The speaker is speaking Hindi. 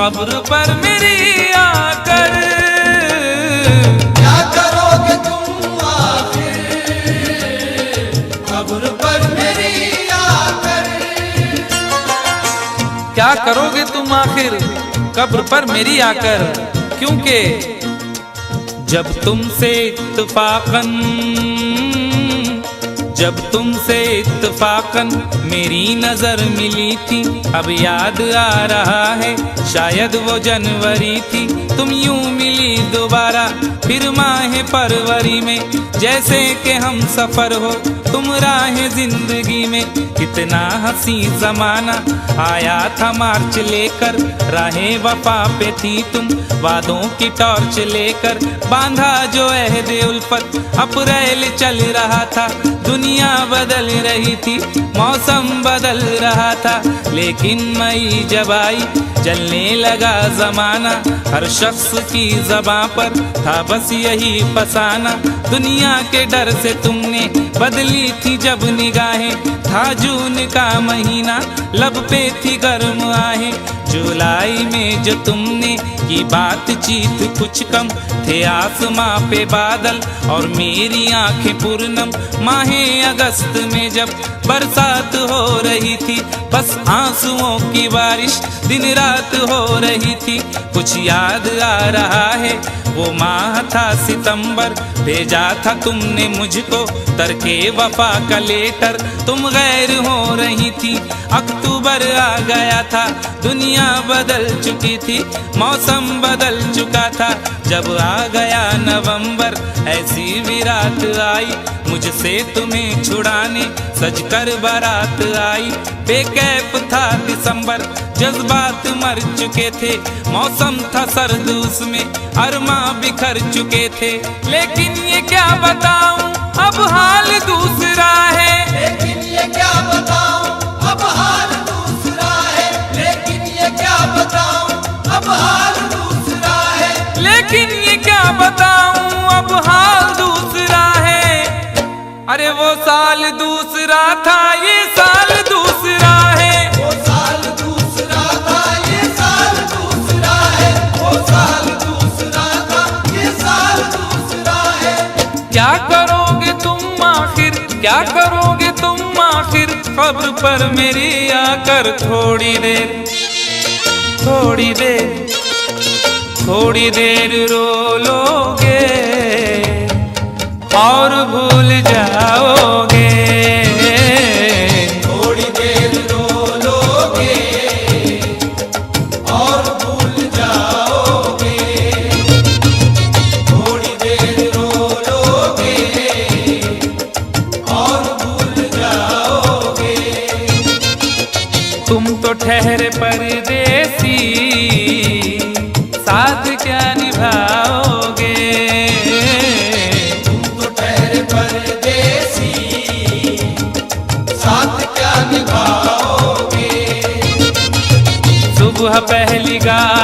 कब्र पर मेरी आकर। क्या करोगे तुम आखिर कब्र पर मेरी आकर। क्या करोगे तुम आखिर कब्र पर मेरी आकर, क्योंकि जब तुमसे इत्तफाकन मेरी नजर मिली थी, अब याद आ रहा है शायद वो जनवरी थी। तुम यूं मिली दोबारा फिर माह फरवरी में, जैसे कि हम सफर हो तुम राह जिंदगी में। कितना हंसी जमाना आया था मार्च लेकर, राहे वफा पे थी तुम वादों की टॉर्च लेकर। बांधा जो अहदे उल्फत अप्रैल चल रहा था, दुनिया बदल रही थी मौसम बदल रहा था। लेकिन मई जब आई जलने लगा जमाना, हर शख्स की ज़बां पर था बस यही फसाना। दुनिया के डर से तुमने बदली थी जब निगाहें, था जून का महीना लब पे थी गर्म आहें। जुलाई में जो तुमने की बातचीत कुछ कम थे आसमां पे बादल और मेरी आंखें पूर्णम। माहे अगस्त में जब बरसात हो रही थी, बस आंसुओं की बारिश दिन रात हो रही थी। कुछ याद आ रहा है वो माह था सितंबर, भेजा था तुमने मुझको तरके वफा का लेटर। तुम गैर हो रही थी, अक्टूबर आ गया था, दुनिया बदल चुकी थी, मौसम बदल चुका था। जब आ गया नवंबर ऐसी विरात आई, मुझसे तुम्हें छुड़ाने सजकर बारात आई। बेकैफ था दिसंबर, जज्बात मर चुके थे, मौसम था सर्द उसमें अरमा बिखर चुके थे। लेकिन ये क्या बताऊं अब हाल दूसरा है। लेकिन ये क्या बताऊं अब हाल दूसरा है। लेकिन ये क्या बताऊं अब हाल दूसरा है। लेकिन ये क्या बताऊं अब हाल दूसरा है। अरे वो साल दूसरा था ये साल दूसरा है। वो साल दूसरा था ये साल दूसरा है। वो साल दूसरा था ये साल दूसरा है। क्या करोगे तुम आखिर, क्या करोगे तुम आखिर कब्र पर मेरी आकर। थोड़ी देर थोड़ी देर थोड़ी देर रो लोगे और भूल जाओगे। थोड़ी देर रो लोगे और भूल जाओगे। थोड़ी देर रो लोगे और भूल जाओगे। तुम तो ठहरे परदेसी, साथ क्या निभाओगे। तुम तो ठहरे परदेसी, साथ क्या निभाओगे। सुबह पहली गाड़ी